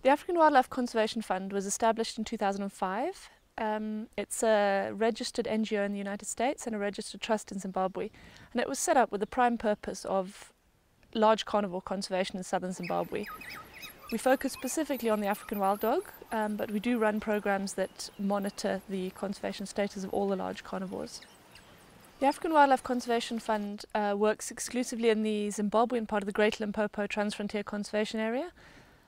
The African Wildlife Conservation Fund was established in 2005. It's a registered NGO in the United States and a registered trust in Zimbabwe. And it was set up with the prime purpose of large carnivore conservation in southern Zimbabwe. We focus specifically on the African wild dog, but we do run programs that monitor the conservation status of all the large carnivores. The African Wildlife Conservation Fund works exclusively in the Zimbabwean part of the Greater Limpopo Transfrontier Conservation Area.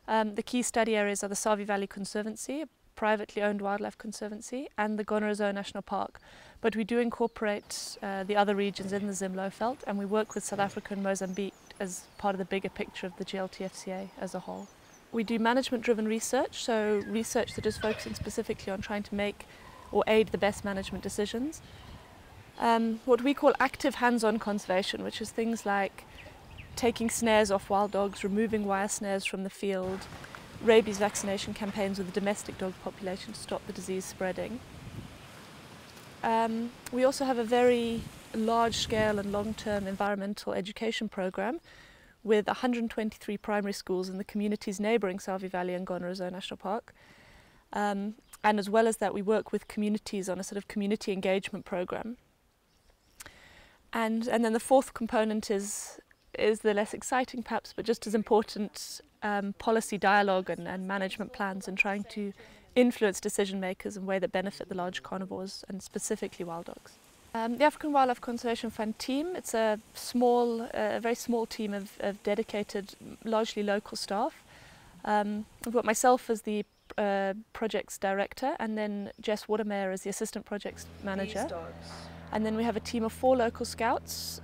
The key study areas are the Savi Valley Conservancy, a privately owned wildlife conservancy, and the Gonorrhoea National Park. But we do incorporate the other regions in the Zimlowveld, and we work with South Africa and Mozambique as part of the bigger picture of the GLTFCA as a whole. We do management-driven research, so research that is focusing specifically on trying to make or aid the best management decisions. What we call active hands-on conservation, which is things like taking snares off wild dogs, removing wire snares from the field, rabies vaccination campaigns with the domestic dog population to stop the disease spreading. We also have a very large-scale and long-term environmental education program with 123 primary schools in the communities neighbouring Savi Valley and Gonorrhoea National Park. And as well as that, we work with communities on a sort of community engagement program. And then the fourth component is the less exciting perhaps, but just as important, policy dialogue and management plans, and trying to influence decision makers in a way that benefit the large carnivores and specifically wild dogs. The African Wildlife Conservation Fund team, it's a very small team of dedicated, largely local staff. We've got myself as the projects director, and then Jess Watermeyer as the assistant projects manager. And then we have a team of 4 local scouts,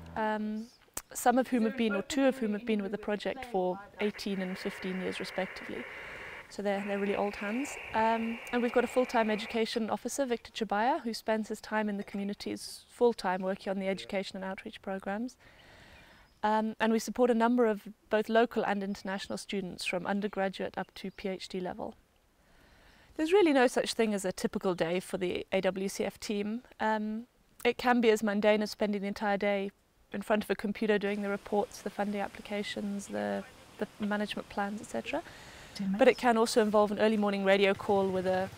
some of whom have been, or 2 of whom have been with the project for 18 and 15 years respectively. So they're really old hands. And we've got a full-time education officer, Victor Chibaya, who spends his time in the communities full-time working on the education and outreach programs. And we support a number of both local and international students from undergraduate up to PhD level. There's really no such thing as a typical day for the AWCF team. It can be as mundane as spending the entire day in front of a computer doing the reports, the funding applications, the management plans, etc. But it can also involve an early morning radio call with a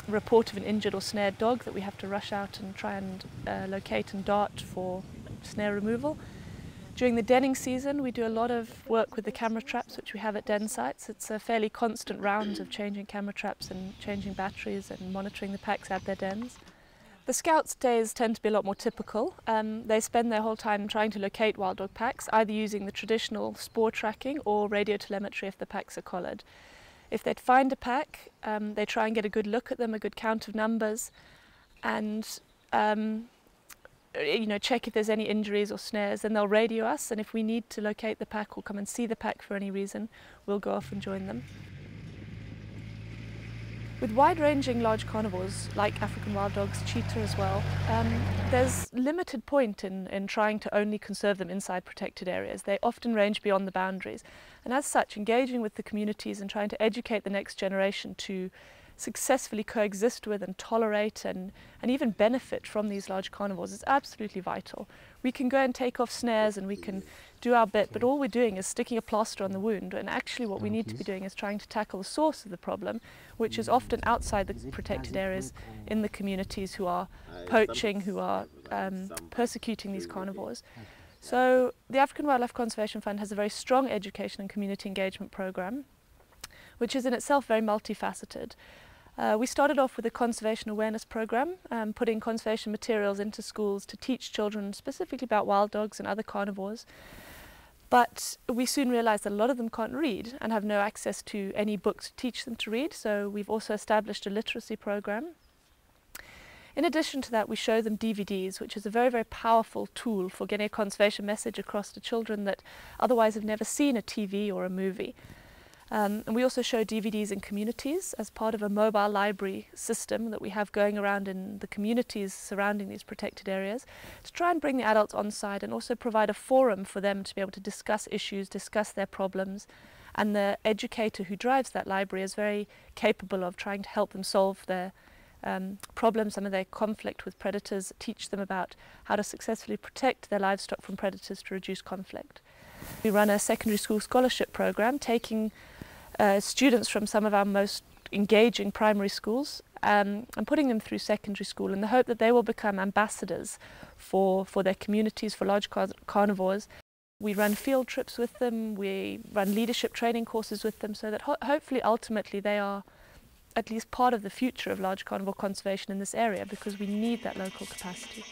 report of an injured or snared dog that we have to rush out and try and locate and dart for snare removal. During the denning season, we do a lot of work with the camera traps which we have at den sites. It's a fairly constant round of changing camera traps and changing batteries and monitoring the packs at their dens. The Scouts' days tend to be a lot more typical. They spend their whole time trying to locate wild dog packs, either using the traditional spoor tracking or radio telemetry if the packs are collared. If they'd find a pack, they try and get a good look at them, a good count of numbers, and check if there's any injuries or snares. Then they'll radio us, and if we need to locate the pack or come and see the pack for any reason, we'll go off and join them. With wide-ranging large carnivores, like African wild dogs, cheetah as well, there's limited point in trying to only conserve them inside protected areas. They often range beyond the boundaries. And as such, engaging with the communities and trying to educate the next generation to successfully coexist with and tolerate and even benefit from these large carnivores is absolutely vital. We can go and take off snares and we can do our bit, but all we're doing is sticking a plaster on the wound, and actually what we need to be doing is trying to tackle the source of the problem, which is often outside the protected areas in the communities who are poaching, who are persecuting these carnivores. So the African Wildlife Conservation Fund has a very strong education and community engagement program, which is in itself very multifaceted. We started off with a conservation awareness program, putting conservation materials into schools to teach children specifically about wild dogs and other carnivores. But we soon realized that a lot of them can't read and have no access to any books to teach them to read, so we've also established a literacy program. In addition to that, we show them DVDs, which is a very, very powerful tool for getting a conservation message across to children that otherwise have never seen a TV or a movie. And we also show DVDs in communities as part of a mobile library system that we have going around in the communities surrounding these protected areas to try and bring the adults on side and also provide a forum for them to be able to discuss issues, discuss their problems. And the educator who drives that library is very capable of trying to help them solve their problems, some of their conflict with predators, teach them about how to successfully protect their livestock from predators to reduce conflict. We run a secondary school scholarship program, taking students from some of our most engaging primary schools and putting them through secondary school in the hope that they will become ambassadors for their communities, for large carnivores. We run field trips with them, we run leadership training courses with them, so that hopefully ultimately they are at least part of the future of large carnivore conservation in this area, because we need that local capacity.